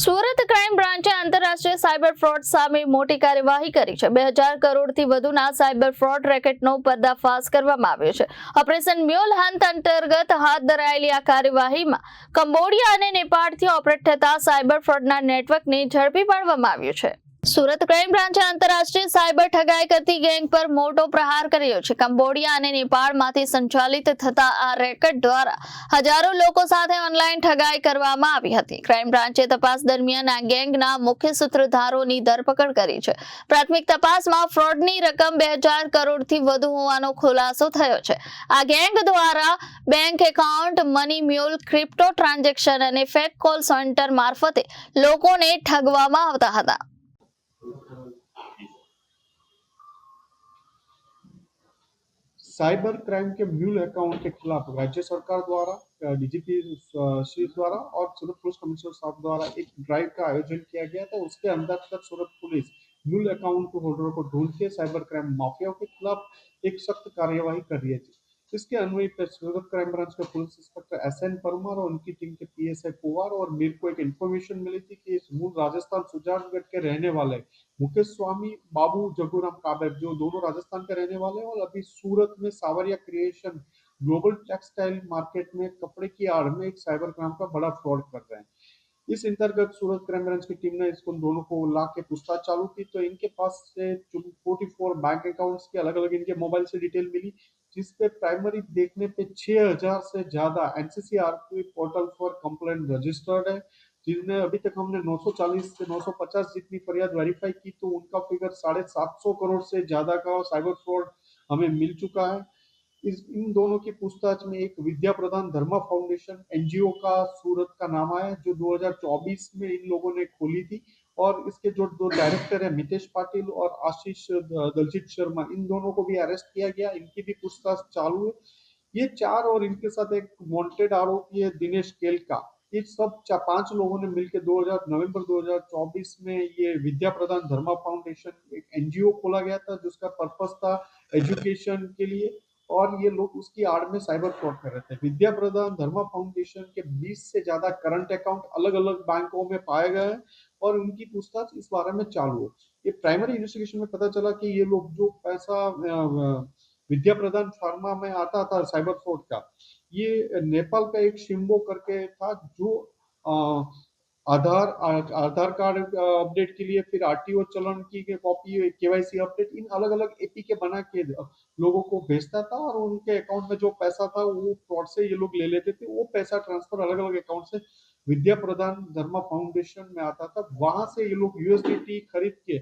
Surat crime બ્રાન્ચે આંતરરાષ્ટ્રીય cyber fraud સામે મોટી કાર્યવાહી કરી છે। 2000 કરોડથી વધુના સાયબર ફ્રોડ રેકેટનો પર્દાફાશ કરવામાં આવ્યો છે। ઓપરેશન મ્યુલ હન્ટ અંતર્ગત હાથ ધરાયેલી આ કાર્યવાહીમાં કંબોડિયા અને નેપાળથી ઓપરેટ થતા સાયબર ફ્રોડના નેટવર્કને ઝડપી પાડવામાં આવ્યું છે। સુરત ક્રાઇમ બ્રાન્ચે આંતરરાષ્ટ્રીય સાયબર ઠગાઈ કરતી ગેંગ પર મોટો પ્રહાર કર્યો છે। કંબોડિયા અને નેપાળમાંથી સંચાલિત થતા આ રેકેટ દ્વારા હજારો લોકો સાથે ઓનલાઈન ઠગાઈ કરવામાં આવી હતી। ક્રાઇમ બ્રાન્ચે તપાસ દરમિયાન આ ગેંગના મુખ્ય સૂત્રધારોની ધરપકડ કરી છે। પ્રાથમિક તપાસમાં ફ્રોડની રકમ 2000 કરોડથી વધુ હોવાનો ખુલાસો થયો છે। આ ગેંગ દ્વારા bank account, money mule, crypto transaction અને ફેક કોલ સેન્ટર મારફતે લોકોને ઠગવામાં આવતા હતા। साइबर क्राइम के म्यूल अकाउंट के खिलाफ राज्य सरकार द्वारा डीजीपी श्री द्वारा और सूरत पुलिस कमिश्नर साहब द्वारा एक ड्राइव का आयोजन किया गया था। उसके अंतर्गत सूरत पुलिस म्यूल अकाउंट होल्डरों को ढूंढ के साइबर क्राइम माफियाओं के खिलाफ एक सख्त कार्यवाही कर रही है। इसके अन्वय पर सूरत क्राइम ब्रांच के पुलिस इंस्पेक्टर SN परमार और उनकी टीम के PSI पुवार और मेरे को एक इन्फॉर्मेशन मिली थी कि इस मूल राजस्थान सुजानगढ़ के रहने वाले मुकेश स्वामी, बाबू जगूराम काबेब, जो दोनों राजस्थान के रहने वाले हैं और अभी सूरत में सावरिया क्रिएशन ग्लोबल टेक्सटाइल मार्केट में कपड़े की आड़ में एक साइबर क्राइम का बड़ा फ्रॉड कर रहे हैं। इस अंतर्गत सूरत क्राइम ब्रांच की टीम ने इसको दोनों को ला के पूछताछ चालू की तो इनके पास से 44 बैंक अकाउंट्स के अलग अलग इनके मोबाइल से डिटेल मिली, जिसपे प्राइमरी देखने पे 6000 से ज्यादा NCCRP पोर्टल पर कंप्लेंट रजिस्टर्ड है, जिनमें अभी तक हमने 940 से 950 जितनी फरियाद वेरीफाई की तो उनका फिगर 750 करोड़ से ज्यादा का साइबर फ्रॉड हमें मिल चुका है। इन दोनों की पूछताछ में एक विद्या प्रदान धर्मा फाउंडेशन NGO का सूरत का नाम आया, जो 2024 में इन लोगों ने खोली थी और इसके जो दो डायरेक्टर है मितेश पाटिल और आशीष दलजीत शर्मा, इन दोनों को भी अरेस्ट किया गया। इनकी भी पूछताछ चालू है। ये चार और इनके साथ एक वांटेड आरोपी है दिनेश केलका। ये सब 5 लोगों ने मिलकर नवंबर 2024 में ये विद्या प्रदान धर्मा फाउंडेशन एक NGO खोला गया था, जिसका पर्पस था एजुकेशन के लिए और ये लोग उसकी आड़ में साइबर फ्रॉड कर रहे थे। विद्या प्रदान धर्मा फाउंडेशन के 20 से ज्यादा करंट अकाउंट अलग अलग बैंकों में पाए गए हैं और उनकी पूछताछ इस बारे में चालू है। ये प्राइमरी इन्वेस्टिगेशन में पता चला कि ये लोग जो पैसा विद्या प्रदान फार्मा में आता था साइबर फ्रॉड का, ये नेपाल का एक शिम्बो करके था, जो आधार कार्ड अपडेट के लिए, फिर RTO चलन की कॉपी, KYC अपडेट, इन अलग अलग APK बना के लोगों को भेजता था और उनके अकाउंट में जो पैसा था वो फ्रॉड से ये लोग ले लेते थे। वो पैसा ट्रांसफर अलग अलग अकाउंट से विद्या प्रदान धर्मा फाउंडेशन में आता था। वहां से ये लोग USDT खरीद के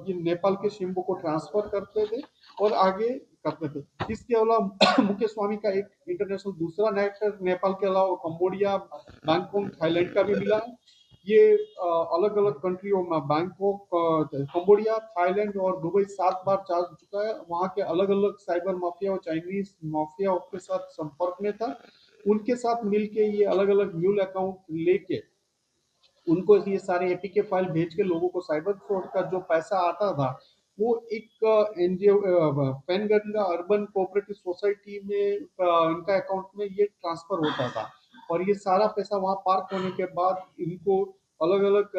ये नेपाल के शिम्बो को ट्रांसफर करते थे और आगे करते थे। इसके अलावा मुकेश स्वामी का एक इंटरनेशनल दूसरा नेटवर्क नेपाल के अलावा कंबोडिया, बैंकॉक, थाईलैंड का भी मिला है। ये अलग अलग कंट्रियों में बैंकॉक, कंबोडिया, थाईलैंड और दुबई 7 बार जा चुका है। वहां के अलग अलग साइबर माफिया और चाइनीज माफिया के साथ संपर्क में था। उनके साथ मिलके ये अलग अलग म्यूल अकाउंट लेके उनको ये सारे APK फाइल भेज के लोगों को साइबर फ्रॉड का जो पैसा आता था वो एक NGO Penganga urban cooperative society में इनका अकाउंट में ये ट्रांसफर होता था और ये सारा पैसा वहां पार्क होने के बाद इनको अलग अलग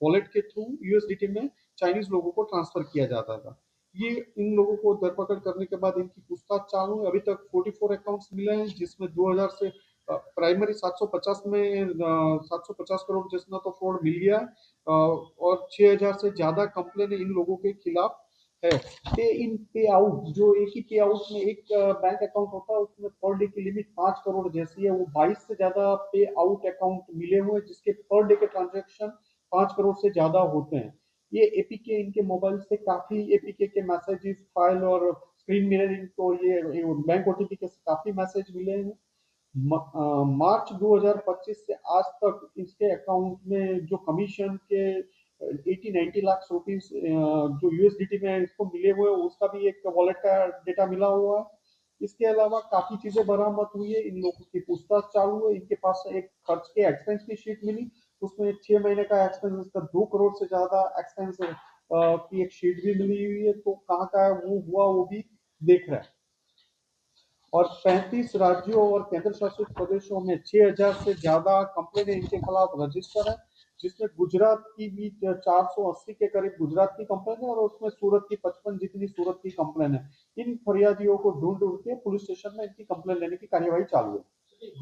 वॉलेट के थ्रू USDT में चाइनीज लोगों को ट्रांसफर किया जाता था। ये इन लोगों को धरपकड़ करने के बाद इनकी पूछताछ चालू है। अभी तक 44 अकाउंट्स मिले हैं, जिसमें 2000 से प्राइमरी 750 में 750 करोड़ जितना तो फ्रॉड मिल गया और 6000 से ज्यादा कंप्लेन इन लोगों के खिलाफ है। पे इन पे आउट, जो एक ही पे आउट में एक बैंक अकाउंट होता है उसमें पर डे की लिमिट 5 करोड़ जैसी है, वो 22 से ज्यादा पे आउट अकाउंट मिले हुए जिसके पर डे के ट्रांजेक्शन 5 करोड़ से ज्यादा होते हैं। ये APK इनके मोबाइल से काफी APK के मैसेजेस, फाइल और स्क्रीन मिररिंग, तो ये बैंक OTP के काफी मैसेज मिले हैं। मार्च 2025 से आज तक इसके अकाउंट में जो कमीशन के 80-90 लाख रुपीस जो USDT में इसको मिले हुए उसका भी एक वॉलेट का डेटा मिला हुआ है। इसके अलावा काफी चीजें बरामद हुई है। इन लोगों की पूछताछ चालू है। इनके पास एक खर्च के एक्सपेंस की शीट मिली, उसमें 6 महीने का एक्सपेंस, उसका 2 करोड़ से ज्यादा एक्सपेंस की एक शीट भी मिली हुई है। तो कहाँ का वो हुआ वो भी देख रहा है। और 35 राज्यों और केंद्र शासित प्रदेशों में 6000 से ज्यादा कंप्लेन इनके खिलाफ रजिस्टर है, जिसमें गुजरात की भी 480 के करीब गुजरात की कंप्लेन है और उसमें सूरत की 55 जितनी सूरत की कंप्लेन है। इन फरियादियों को ढूंढ ढूंढ के पुलिस स्टेशन में इनकी कंप्लेन लेने की कार्यवाही चालू है।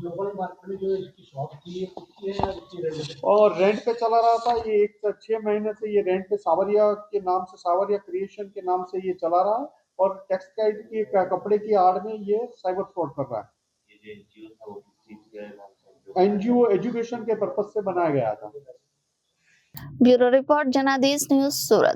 ग्लोबल मार्केट में जो इसकी शॉप थी ये कितनी है और कितनी रेंट पे? और रेंट पे चला रहा था ये 6 महीने से ये रेंट पे सावरिया के नाम से, सावरिया क्रिएशन के नाम से ये चला रहा है और टेक्सटाइल की कपड़े की आड़ में ये साइबर फ्रॉड कर रहा है। ये जो एनजीओ था वो किस चीज का है? एनजीओ एजुकेशन के पर्पज से बनाया गया था। ब्यूरो रिपोर्ट जनादेश न्यूज सूरत।